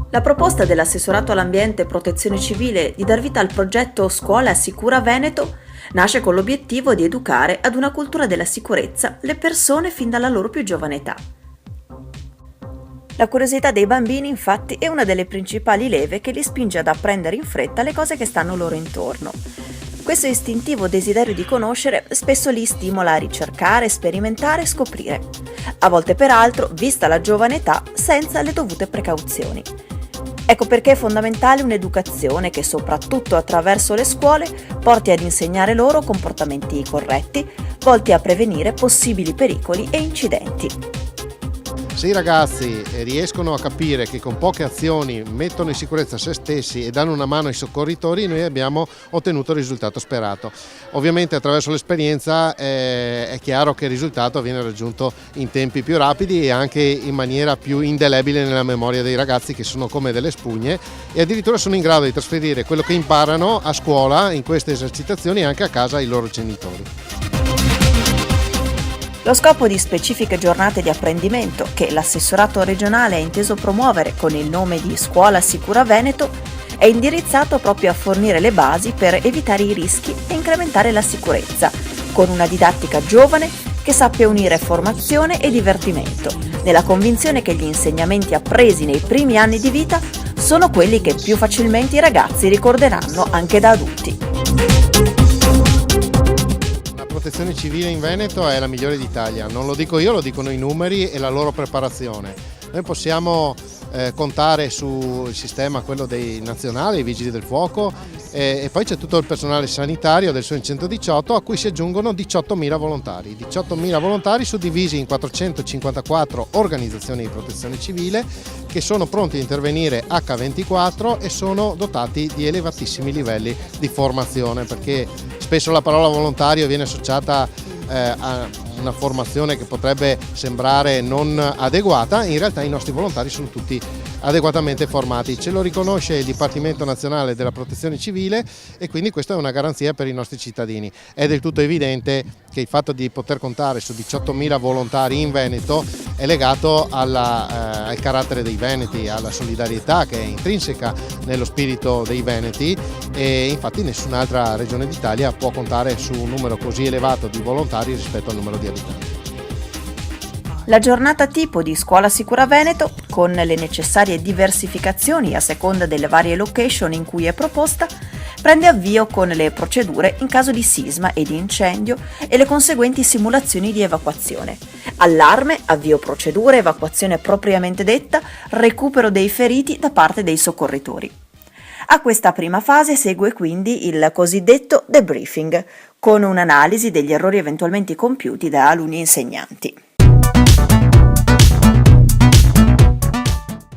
La proposta dell'Assessorato all'Ambiente e Protezione Civile di dar vita al progetto Scuola Sicura Veneto nasce con l'obiettivo di educare ad una cultura della sicurezza le persone fin dalla loro più giovane età. La curiosità dei bambini, infatti, è una delle principali leve che li spinge ad apprendere in fretta le cose che stanno loro intorno. Questo istintivo desiderio di conoscere spesso li stimola a ricercare, sperimentare e scoprire, a volte peraltro, vista la giovane età, senza le dovute precauzioni. Ecco perché è fondamentale un'educazione che, soprattutto attraverso le scuole, porti ad insegnare loro comportamenti corretti, volti a prevenire possibili pericoli e incidenti. Se i ragazzi riescono a capire che con poche azioni mettono in sicurezza se stessi e danno una mano ai soccorritori, noi abbiamo ottenuto il risultato sperato. Ovviamente attraverso l'esperienza è chiaro che il risultato viene raggiunto in tempi più rapidi e anche in maniera più indelebile nella memoria dei ragazzi, che sono come delle spugne e addirittura sono in grado di trasferire quello che imparano a scuola in queste esercitazioni anche a casa ai loro genitori. Lo scopo di specifiche giornate di apprendimento che l'assessorato regionale ha inteso promuovere con il nome di Scuola Sicura Veneto è indirizzato proprio a fornire le basi per evitare i rischi e incrementare la sicurezza, con una didattica giovane che sappia unire formazione e divertimento, nella convinzione che gli insegnamenti appresi nei primi anni di vita sono quelli che più facilmente i ragazzi ricorderanno anche da adulti. La protezione civile in Veneto è la migliore d'Italia, non lo dico io, lo dicono i numeri e la loro preparazione. Noi possiamo contare sul sistema, quello dei nazionali, i vigili del fuoco, e poi c'è tutto il personale sanitario del SOE 118, a cui si aggiungono 18.000 volontari. 18.000 volontari suddivisi in 454 organizzazioni di protezione civile che sono pronti a intervenire H24 e sono dotati di elevatissimi livelli di formazione, perché spesso la parola volontario viene associata a una formazione che potrebbe sembrare non adeguata. In realtà i nostri volontari sono tutti adeguatamente formati, ce lo riconosce il Dipartimento Nazionale della Protezione Civile e quindi questa è una garanzia per i nostri cittadini. È del tutto evidente che il fatto di poter contare su 18.000 volontari in Veneto è legato al carattere dei veneti, alla solidarietà che è intrinseca nello spirito dei veneti, e infatti nessun'altra regione d'Italia può contare su un numero così elevato di volontari rispetto al numero di abitanti. La giornata tipo di Scuola Sicura Veneto, con le necessarie diversificazioni a seconda delle varie location in cui è proposta, prende avvio con le procedure in caso di sisma e di incendio e le conseguenti simulazioni di evacuazione. Allarme, avvio procedure, evacuazione propriamente detta, recupero dei feriti da parte dei soccorritori. A questa prima fase segue quindi il cosiddetto debriefing, con un'analisi degli errori eventualmente compiuti da alunni e insegnanti.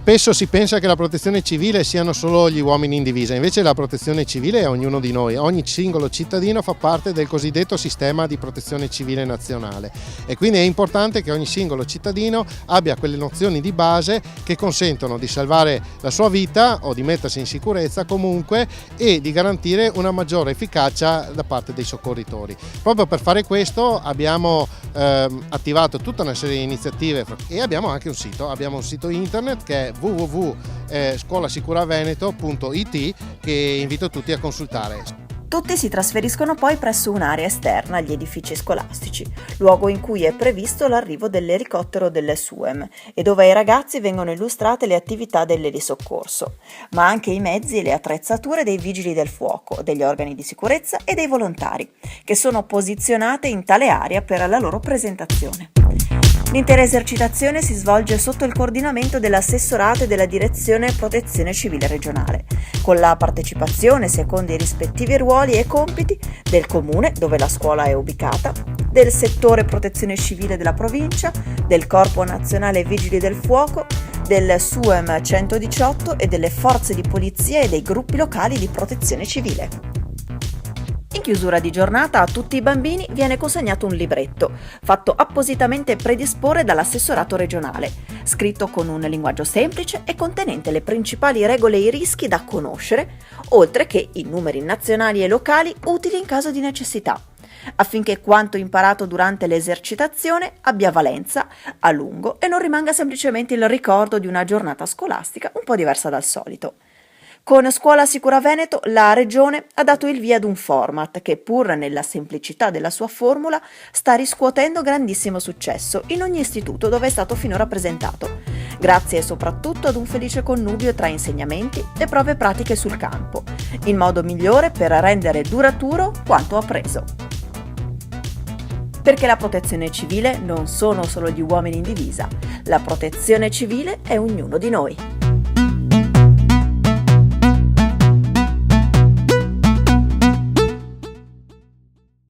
Spesso si pensa che la protezione civile siano solo gli uomini in divisa, invece la protezione civile è ognuno di noi, ogni singolo cittadino fa parte del cosiddetto sistema di protezione civile nazionale e quindi è importante che ogni singolo cittadino abbia quelle nozioni di base che consentono di salvare la sua vita o di mettersi in sicurezza comunque e di garantire una maggiore efficacia da parte dei soccorritori. Proprio per fare questo abbiamo attivato tutta una serie di iniziative e abbiamo anche un sito internet che è www.scolasicuraveneto.it che invito tutti a consultare. Tutti si trasferiscono poi presso un'area esterna agli edifici scolastici, luogo in cui è previsto l'arrivo dell'elicottero del SUEM e dove ai ragazzi vengono illustrate le attività dell'elisoccorso, ma anche i mezzi e le attrezzature dei vigili del fuoco, degli organi di sicurezza e dei volontari, che sono posizionate in tale area per la loro presentazione. L'intera esercitazione si svolge sotto il coordinamento dell'assessorato e della direzione protezione civile regionale, con la partecipazione, secondo i rispettivi ruoli e compiti, del comune dove la scuola è ubicata, del settore protezione civile della provincia, del Corpo Nazionale Vigili del Fuoco, del SUEM 118 e delle forze di polizia e dei gruppi locali di protezione civile. In chiusura di giornata a tutti i bambini viene consegnato un libretto, fatto appositamente predisporre dall'assessorato regionale, scritto con un linguaggio semplice e contenente le principali regole e i rischi da conoscere, oltre che i numeri nazionali e locali utili in caso di necessità, affinché quanto imparato durante l'esercitazione abbia valenza a lungo e non rimanga semplicemente il ricordo di una giornata scolastica un po' diversa dal solito. Con Scuola Sicura Veneto la Regione ha dato il via ad un format che, pur nella semplicità della sua formula, sta riscuotendo grandissimo successo in ogni istituto dove è stato finora presentato, grazie soprattutto ad un felice connubio tra insegnamenti e prove pratiche sul campo, il modo migliore per rendere duraturo quanto appreso. Perché la protezione civile non sono solo gli uomini in divisa, la protezione civile è ognuno di noi.